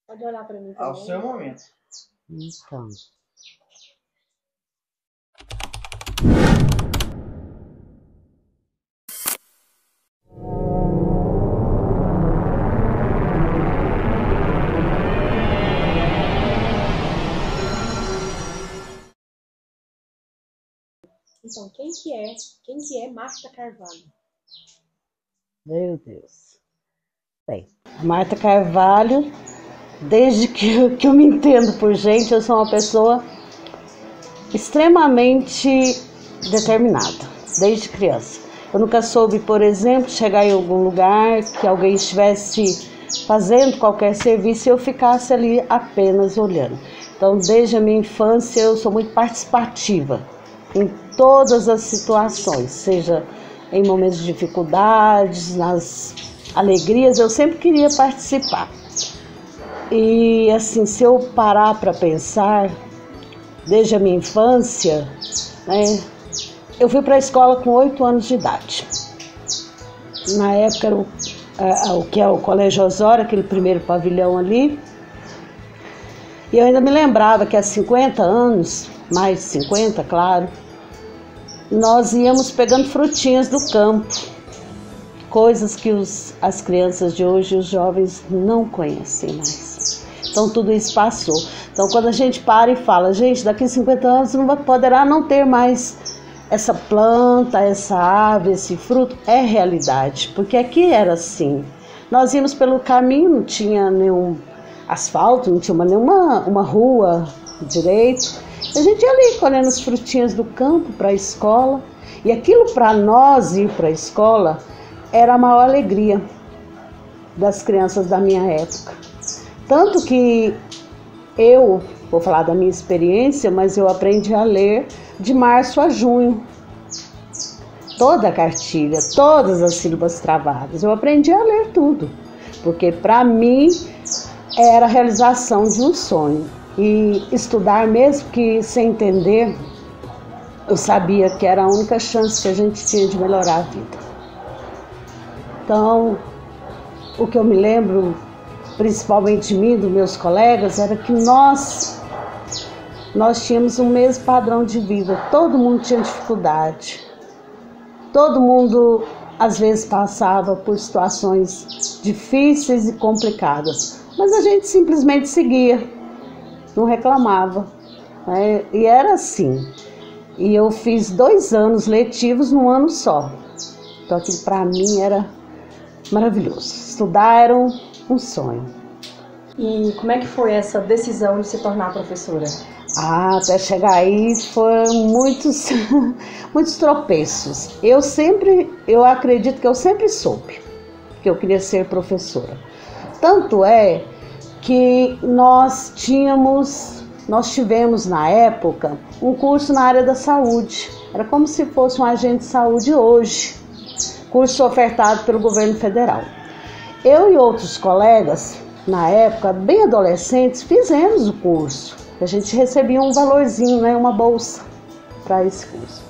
Pode olhar para mim Ao também. seu momento. Então. Então, quem que é Marta Carvalho? Meu Deus. Bem, Marta Carvalho, desde que eu me entendo por gente, eu sou uma pessoa extremamente determinada, desde criança. Eu nunca soube, por exemplo, chegar em algum lugar que alguém estivesse fazendo qualquer serviço e eu ficasse ali apenas olhando. Então, desde a minha infância, eu sou muito participativa em todas as situações, seja em momentos de dificuldades, nas alegrias, eu sempre queria participar. E assim, se eu parar para pensar, desde a minha infância, né, eu fui para a escola com 8 anos de idade. Na época era o que é o Colégio Osório, aquele primeiro pavilhão ali. E eu ainda me lembrava que há 50 anos, mais de 50, claro, nós íamos pegando frutinhas do campo, coisas que as crianças de hoje, os jovens, não conhecem mais. Então tudo isso passou. Então quando a gente para e fala, gente, daqui a 50 anos poderá não ter mais essa planta, essa ave, esse fruto, é realidade, porque aqui era assim. Nós íamos pelo caminho, não tinha nenhum asfalto, não tinha nenhuma rua direito. A gente ia ali colhendo as frutinhas do campo para a escola. E aquilo para nós ir para a escola era a maior alegria das crianças da minha época. Tanto que eu, vou falar da minha experiência, mas eu aprendi a ler de março a junho. Toda a cartilha, todas as sílabas travadas. Eu aprendi a ler tudo, porque para mim era a realização de um sonho. E estudar, mesmo que sem entender, eu sabia que era a única chance que a gente tinha de melhorar a vida. Então, o que eu me lembro, principalmente de mim, dos meus colegas, era que nós tínhamos o mesmo padrão de vida. Todo mundo tinha dificuldade. Todo mundo, às vezes, passava por situações difíceis e complicadas. Mas a gente simplesmente seguia. Não reclamava, né? E era assim. E eu fiz 2 anos letivos num ano só. Então aquilo para mim era maravilhoso. Estudar era um sonho. E como é que foi essa decisão de se tornar professora? Até chegar aí foram muitos tropeços. Eu acredito que eu sempre soube que eu queria ser professora. Tanto é que nós tivemos na época um curso na área da saúde. Era como se fosse um agente de saúde hoje, curso ofertado pelo governo federal. Eu e outros colegas, na época, bem adolescentes, fizemos o curso. A gente recebia um valorzinho, né, uma bolsa para esse curso.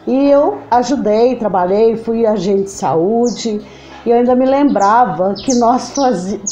E eu ajudei, trabalhei, fui agente de saúde. E eu ainda me lembrava que nós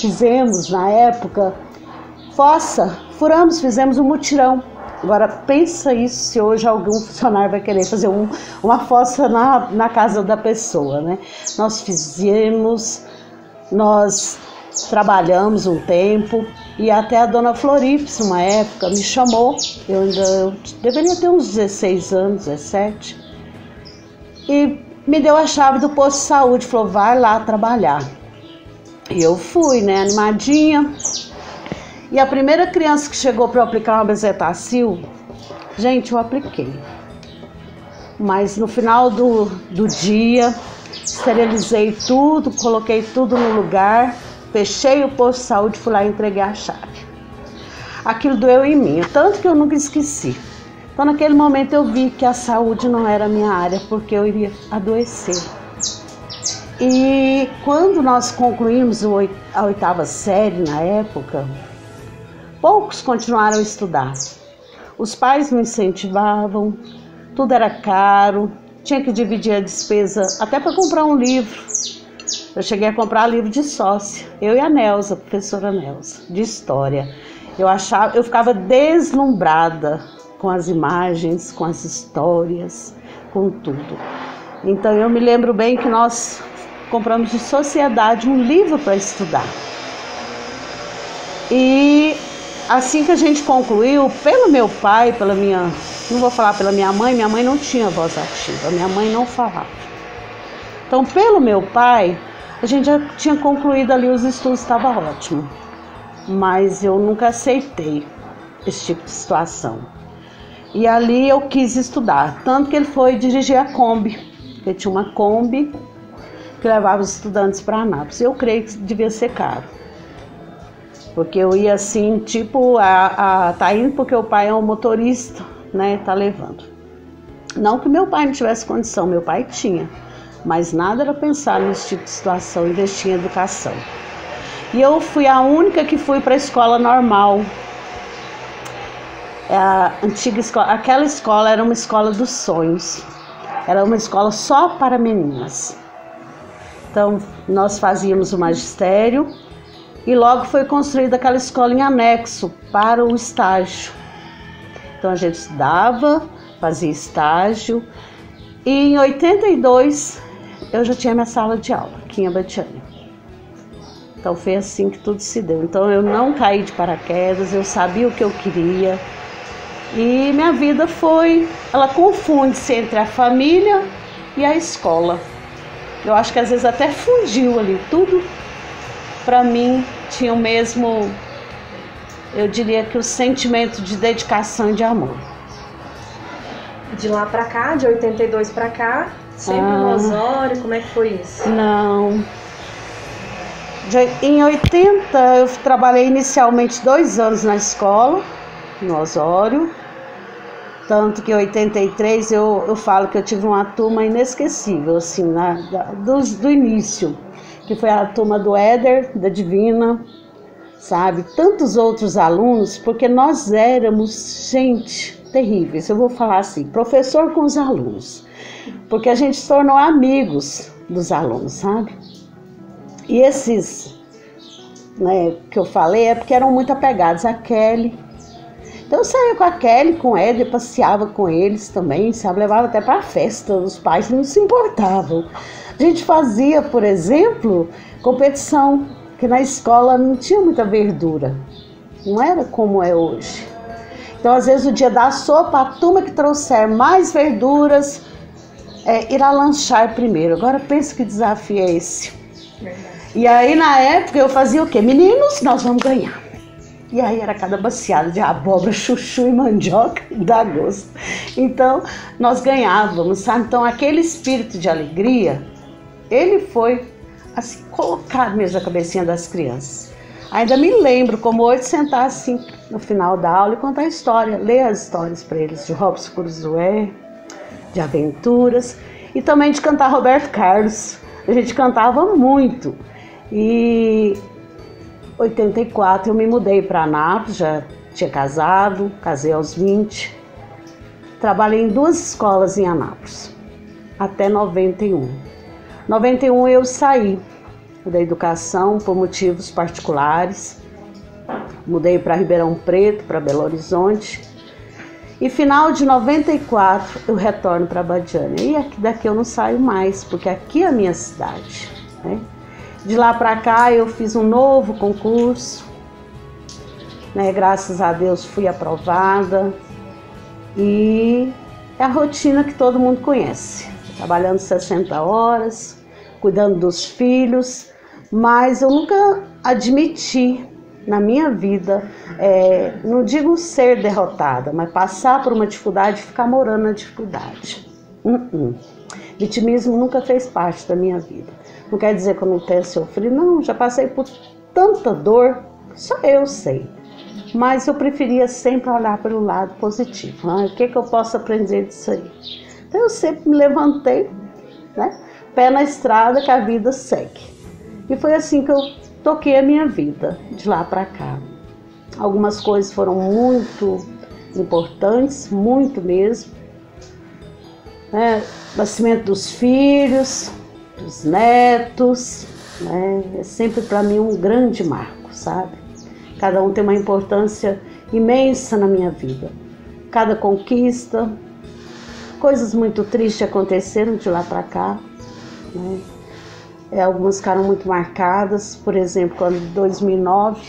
fizemos, na época, fizemos um mutirão. Agora, pensa isso se hoje algum funcionário vai querer fazer uma fossa na casa da pessoa, né? Nós trabalhamos um tempo e até a dona Florips, uma época, me chamou. Eu deveria ter uns 16 anos, 17. E me deu a chave do posto de saúde, falou, vai lá trabalhar. E eu fui, né, animadinha. E a primeira criança que chegou para eu aplicar uma bezetacil, gente, eu apliquei. Mas no final do dia, esterilizei tudo, coloquei tudo no lugar, fechei o posto de saúde, fui lá e entreguei a chave. Aquilo doeu em mim, tanto que eu nunca esqueci. Então, naquele momento, eu vi que a saúde não era a minha área, porque eu iria adoecer. E quando nós concluímos a 8ª série, na época, poucos continuaram a estudar. Os pais não incentivavam, tudo era caro, tinha que dividir a despesa até para comprar um livro. Eu cheguei a comprar livro de sócia, eu e a Nelza, a professora Nelza, de história. Eu ficava deslumbrada com as imagens, com as histórias, com tudo. Então eu me lembro bem que nós compramos de sociedade um livro para estudar. E assim que a gente concluiu, pelo meu pai, não vou falar pela minha mãe não tinha voz ativa, minha mãe não falava. Então pelo meu pai, a gente já tinha concluído ali os estudos, estava ótimo. Mas eu nunca aceitei esse tipo de situação. E ali eu quis estudar, tanto que ele foi dirigir a Kombi. Ele tinha uma Kombi que levava os estudantes para Anápolis. Eu creio que devia ser caro. Porque eu ia assim, tipo, tá indo porque o pai é um motorista, né, tá levando. Não que meu pai não tivesse condição, meu pai tinha. Mas nada era pensar nesse tipo de situação, investir em educação. E eu fui a única que fui para a escola normal. A antiga escola, aquela escola era uma escola dos sonhos. Era uma escola só para meninas. Então, nós fazíamos o magistério e logo foi construída aquela escola em anexo para o estágio. Então, a gente estudava, fazia estágio e em 82 eu já tinha minha sala de aula aqui em Abadiânia. Então foi assim que tudo se deu. Então eu não caí de paraquedas, eu sabia o que eu queria. E minha vida ela confunde-se entre a família e a escola. Eu acho que às vezes até fundiu ali, tudo para mim tinha o mesmo, eu diria que o sentimento de dedicação e de amor. De lá para cá, de 82 para cá, sempre no Osório, como é que foi isso? Não. Em 80 eu trabalhei inicialmente 2 anos na escola, no Osório. Tanto que em 83 eu falo que eu tive uma turma inesquecível, assim, do início. Que foi a turma do Éder, da Divina, sabe? Tantos outros alunos, porque nós éramos gente terríveis. Eu vou falar assim, professor com os alunos. Porque a gente se tornou amigos dos alunos, sabe? E esses, né, que eu falei é porque eram muito apegados a Kelly. Então eu saía com a Kelly, com o Éder, passeava com eles também, sabe? Levava até para a festa, os pais não se importavam. A gente fazia, por exemplo, competição, que na escola não tinha muita verdura, não era como é hoje. Então às vezes o dia da sopa, a turma que trouxer mais verduras irá lanchar primeiro. Agora pensa que desafio é esse. E aí na época eu fazia o quê? Meninos, nós vamos ganhar. E aí era cada baciada de abóbora, chuchu e mandioca, dá gosto. Então nós ganhávamos, sabe? Então aquele espírito de alegria, ele foi assim colocado mesmo na cabecinha das crianças. Ainda me lembro como hoje sentar assim no final da aula e contar a história, ler as histórias para eles de Robson Crusoe, de aventuras e também de cantar Roberto Carlos. A gente cantava muito. E em 84 eu me mudei para Anápolis, já tinha casado, casei aos 20. Trabalhei em 2 escolas em Anápolis, até 91. 91 eu saí da educação por motivos particulares, mudei para Ribeirão Preto, para Belo Horizonte. E final de 94 eu retorno para Abadiânia. E daqui eu não saio mais, porque aqui é a minha cidade, né? De lá para cá eu fiz um novo concurso, né? Graças a Deus fui aprovada. E é a rotina que todo mundo conhece. Trabalhando 60 horas, cuidando dos filhos, mas eu nunca admiti na minha vida, não digo ser derrotada, mas passar por uma dificuldade e ficar morando na dificuldade. Vitimismo nunca fez parte da minha vida. Não quer dizer que eu não tenha sofrido, não, já passei por tanta dor, só eu sei. Mas eu preferia sempre olhar pelo lado positivo. O que eu posso aprender disso aí? Então eu sempre me levantei, né? Pé na estrada que a vida segue. E foi assim que eu toquei a minha vida, de lá para cá. Algumas coisas foram muito importantes, muito mesmo. Nascimento dos filhos, dos netos, né? É sempre para mim um grande marco, sabe? Cada um tem uma importância imensa na minha vida. Cada conquista, coisas muito tristes aconteceram de lá para cá, né? Algumas ficaram muito marcadas, por exemplo, quando em 2009,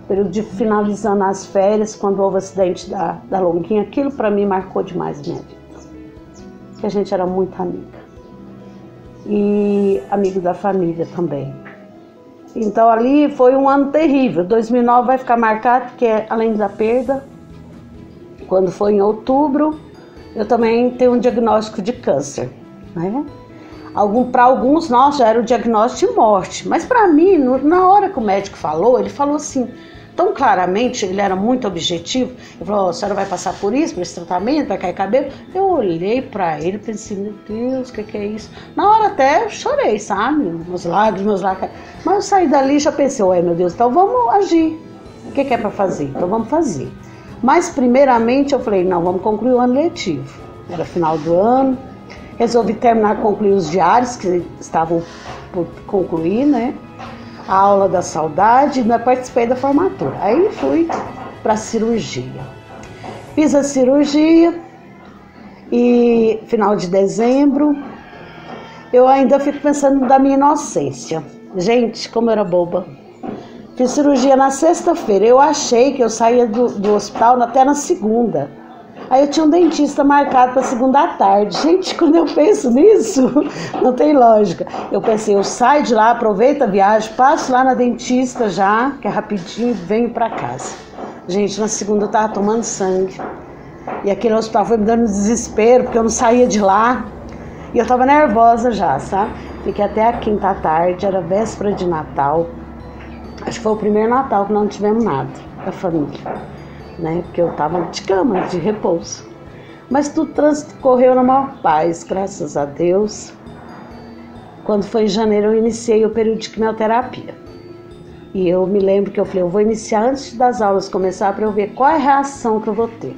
período de finalizando as férias, quando houve o acidente da Longuinha, aquilo para mim marcou demais a minha vida, porque a gente era muito amiga, e amigo da família também. Então ali foi um ano terrível. 2009 vai ficar marcado, porque além da perda, quando foi em outubro, eu também tenho um diagnóstico de câncer, né? Para alguns, nós já era o diagnóstico de morte, mas para mim, na hora que o médico falou, ele falou assim, tão claramente, ele era muito objetivo, ele falou, a senhora vai passar por isso, por esse tratamento, vai cair cabelo. Eu olhei para ele e pensei, meu Deus, o que é isso? Na hora até chorei, sabe? Meus lágrimas, mas eu saí dali e já pensei, ué, meu Deus, então vamos agir. O que é para fazer? Então vamos fazer. Mas primeiramente eu falei, não, vamos concluir o ano letivo. Era final do ano. Resolvi concluir os diários que estavam por concluir, né? A aula da saudade, e participei da formatura. Aí fui para a cirurgia. Fiz a cirurgia e final de dezembro, eu ainda fico pensando da minha inocência. Gente, como eu era boba. Fiz cirurgia na sexta-feira. Eu achei que eu saía do hospital até na segunda. Aí eu tinha um dentista marcado para segunda à tarde. Gente, quando eu penso nisso, não tem lógica. Eu pensei, eu saio de lá, aproveito a viagem, passo lá na dentista já, que é rapidinho, e venho para casa. Gente, na segunda eu tava tomando sangue. E aquele hospital foi me dando desespero, porque eu não saía de lá. E eu tava nervosa já, sabe? Fiquei até a quinta à tarde, era véspera de Natal. Acho que foi o primeiro Natal que não tivemos nada da família, né? Porque eu estava de cama, de repouso. Mas tudo transcorreu na maior paz, graças a Deus. Quando foi em janeiro, eu iniciei o período de quimioterapia. E eu me lembro que eu falei, eu vou iniciar antes das aulas começar para eu ver qual é a reação que eu vou ter.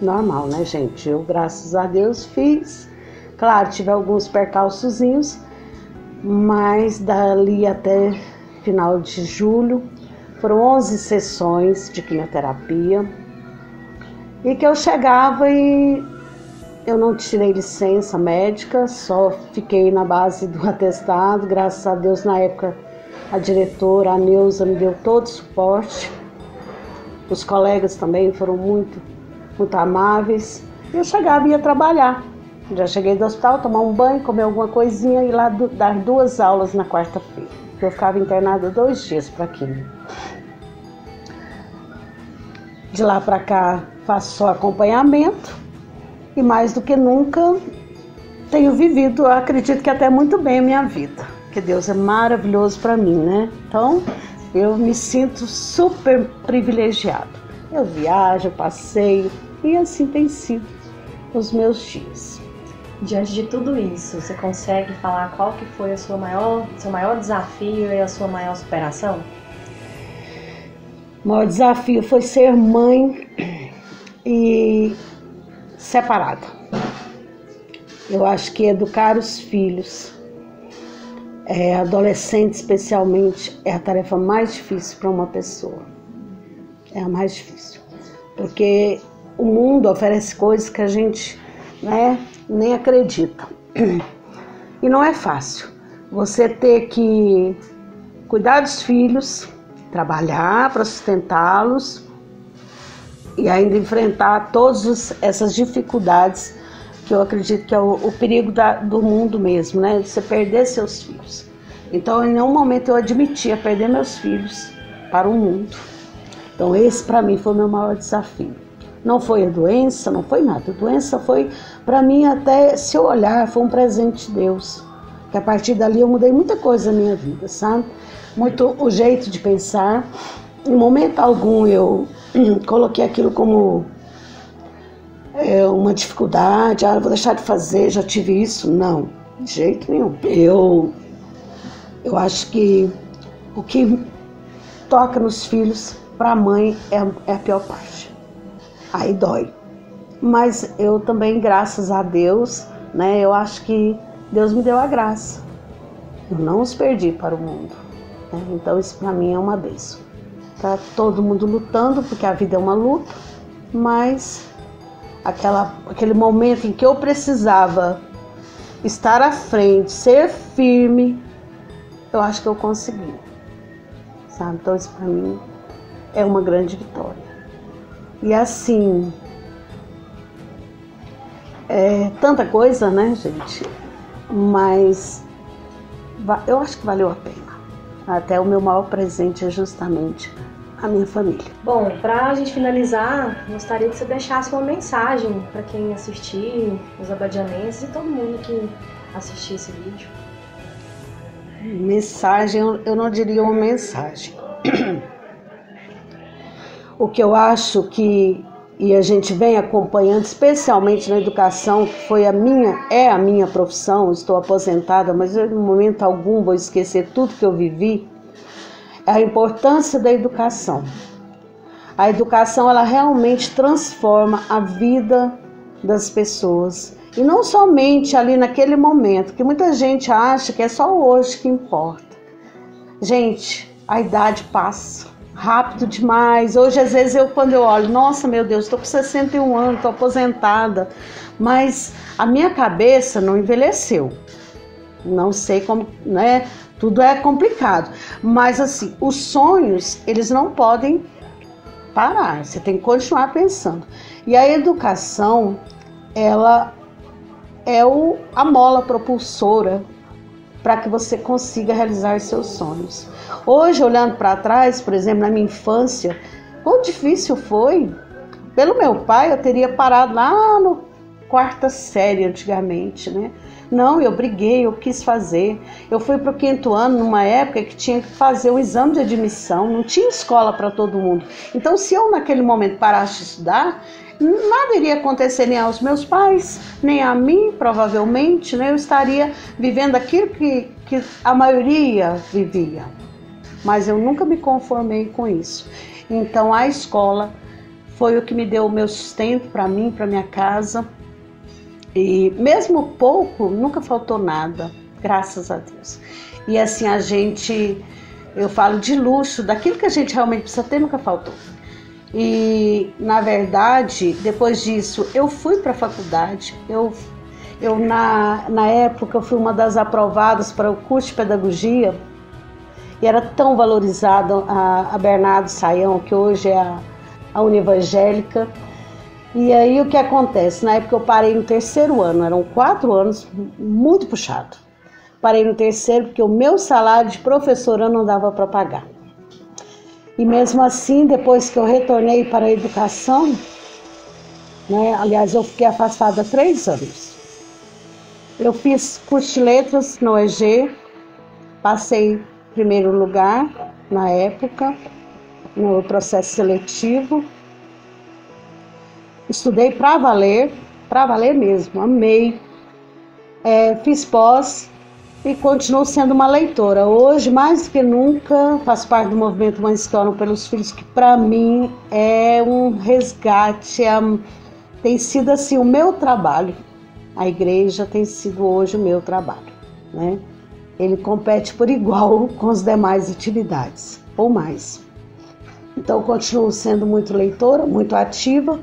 Normal, né, gente? Eu, graças a Deus, fiz. Claro, tive alguns percalçozinhos, mas dali até final de julho, foram 11 sessões de quimioterapia, e que eu chegava e eu não tirei licença médica, só fiquei na base do atestado. Graças a Deus, na época, a diretora, a Neuza, me deu todo o suporte. Os colegas também foram muito, muito amáveis. Eu chegava e ia trabalhar. Já cheguei do hospital, tomar um banho, comer alguma coisinha e ir lá dar 2 aulas na quarta-feira. Eu ficava internada 2 dias para quimio. De lá para cá faço só acompanhamento e mais do que nunca tenho vivido, acredito que até muito bem a minha vida, que Deus é maravilhoso para mim, né? Então eu me sinto super privilegiado. Eu viajo, eu passeio e assim tem sido os meus dias. Diante de tudo isso, você consegue falar qual que foi o seu maior desafio e a sua maior superação? O maior desafio foi ser mãe e separada. Eu acho que educar os filhos, adolescentes especialmente, é a tarefa mais difícil para uma pessoa. É a mais difícil. Porque o mundo oferece coisas que a gente, né, nem acredita. E não é fácil. Você ter que cuidar dos filhos, trabalhar para sustentá-los e ainda enfrentar todas essas dificuldades que eu acredito que é o perigo do mundo mesmo, né? Você perder seus filhos. Então, em nenhum momento eu admitia perder meus filhos para o mundo. Então, esse para mim foi o meu maior desafio. Não foi a doença, não foi nada. A doença foi, para mim, até se eu olhar, foi um presente de Deus. Que a partir dali eu mudei muita coisa na minha vida, sabe? Muito o jeito de pensar. Em momento algum eu coloquei aquilo como uma dificuldade. Ah, eu vou deixar de fazer, já tive isso. Não, de jeito nenhum. Eu acho que o que toca nos filhos, para a mãe, é a pior parte. Aí dói. Mas eu também, graças a Deus, né, eu acho que Deus me deu a graça Eu não os perdi para o mundo, né? Então isso para mim é uma bênção. Tá todo mundo lutando, porque a vida é uma luta, mas aquele momento em que eu precisava estar à frente, ser firme, eu acho que eu consegui, sabe? Então isso para mim é uma grande vitória. E assim, é tanta coisa, né, gente? Mas eu acho que valeu a pena. Até o meu maior presente é justamente a minha família. Bom, para a gente finalizar, gostaria que você deixasse uma mensagem para quem assistir, os abadianenses e todo mundo que assistir esse vídeo. Mensagem, eu não diria uma mensagem. O que eu acho que, e a gente vem acompanhando, especialmente na educação, que é a minha profissão, estou aposentada, mas eu, em momento algum vou esquecer tudo que eu vivi, é a importância da educação. A educação, ela realmente transforma a vida das pessoas. E não somente ali naquele momento, que muita gente acha que é só hoje que importa. Gente, a idade passa rápido demais. Hoje, às vezes, quando eu olho, nossa, meu Deus, estou com 61 anos, estou aposentada. Mas a minha cabeça não envelheceu. Não sei como, né? Tudo é complicado. Mas, assim, os sonhos, eles não podem parar. Você tem que continuar pensando. E a educação, ela é a mola propulsora para que você consiga realizar seus sonhos. Hoje, olhando para trás, por exemplo, na minha infância, quão difícil foi. Pelo meu pai, eu teria parado lá no quarta série antigamente, né? Não, eu briguei, eu quis fazer. Eu fui para o 5º ano, numa época que tinha que fazer um exame de admissão, não tinha escola para todo mundo. Então, se eu naquele momento parasse de estudar, nada iria acontecer nem aos meus pais, nem a mim, provavelmente, né? Eu estaria vivendo aquilo que a maioria vivia. Mas eu nunca me conformei com isso. Então, a escola foi o que me deu o meu sustento para mim, para minha casa. E mesmo pouco, nunca faltou nada, graças a Deus. E assim, eu falo de luxo, daquilo que a gente realmente precisa ter, nunca faltou. E, na verdade, depois disso, eu fui para a faculdade. Na época, eu fui uma das aprovadas para o curso de pedagogia. E era tão valorizada a Bernardo Saião, que hoje é a Univangélica. E aí, o que acontece? Na época, eu parei no 3º ano. Eram 4 anos, muito puxado. Parei no 3º porque o meu salário de professora não dava para pagar. E mesmo assim, depois que eu retornei para a educação, né, aliás, eu fiquei afastada 3 anos. Eu fiz curso de letras no EG, passei em primeiro lugar na época, no processo seletivo. Estudei para valer mesmo, amei. Fiz pós e continuo sendo uma leitora. Hoje, mais do que nunca, faço parte do movimento Mães que Oram pelos Filhos, que para mim é um resgate, tem sido assim o meu trabalho. A igreja tem sido hoje o meu trabalho, né? Ele compete por igual com as demais atividades, ou mais. Então, continuo sendo muito leitora, muito ativa.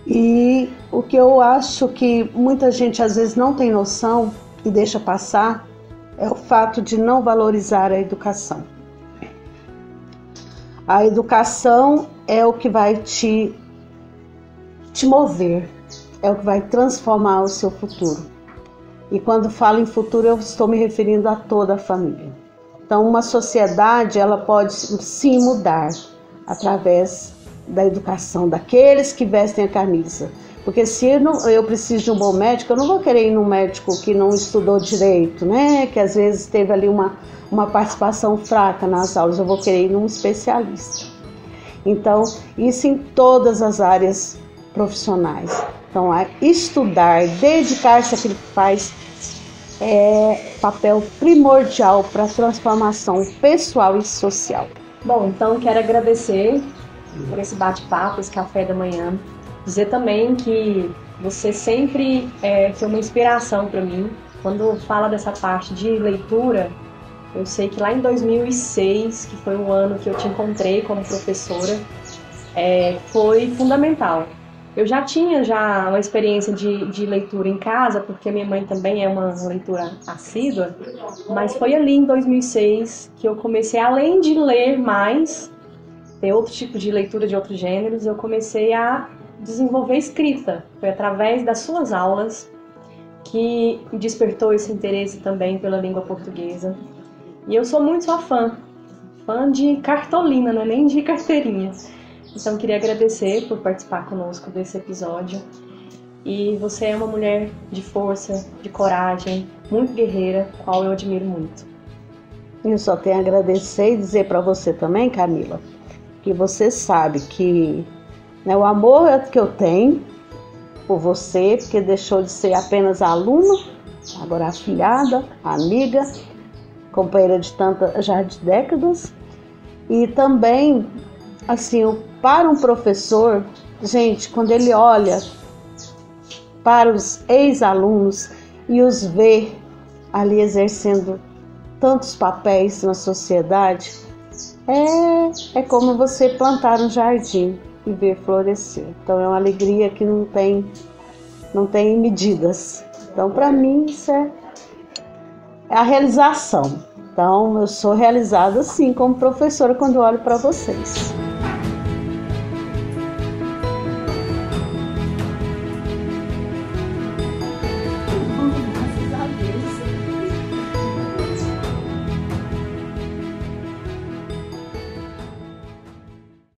E o que eu acho que muita gente às vezes não tem noção e deixa passar é o fato de não valorizar a educação. A educação é o que vai te mover, é o que vai transformar o seu futuro. E quando falo em futuro, eu estou me referindo a toda a família. Então, uma sociedade, ela pode sim mudar através da educação daqueles que vestem a camisa. Porque se eu preciso de um bom médico, eu não vou querer ir num médico que não estudou direito, né? Que às vezes teve ali uma participação fraca nas aulas, eu vou querer ir num especialista. Então, isso em todas as áreas profissionais. Então, estudar, dedicar-se àquilo que faz é papel primordial para a transformação pessoal e social. Bom, então quero agradecer por esse bate-papo, esse café da manhã. Dizer também que você sempre foi uma inspiração para mim quando fala dessa parte de leitura, eu sei que lá em 2006, que foi o ano que eu te encontrei como professora, foi fundamental. Eu já tinha uma experiência de leitura em casa, porque minha mãe também é uma leitura assídua, mas foi ali em 2006 que eu comecei, além de ler mais, ter outro tipo de leitura de outros gêneros, eu comecei a desenvolver escrita. Foi através das suas aulas que despertou esse interesse também pela língua portuguesa. E eu sou muito sua fã de cartolina, não é nem de carteirinha. Então, queria agradecer por participar conosco desse episódio. E você é uma mulher de força, de coragem, muito guerreira, qual eu admiro muito. Eu só tenho a agradecer e dizer para você também, Camila, que você sabe que o amor que eu tenho por você, porque deixou de ser apenas aluna, agora afilhada, amiga, companheira de tantas já de décadas. E também, assim, para um professor, gente, quando ele olha para os ex-alunos e os vê ali exercendo tantos papéis na sociedade, é como você plantar um jardim e ver florescer. Então é uma alegria que não tem medidas. Então, para mim, isso é a realização. Então, eu sou realizada, sim, como professora, quando olho para vocês.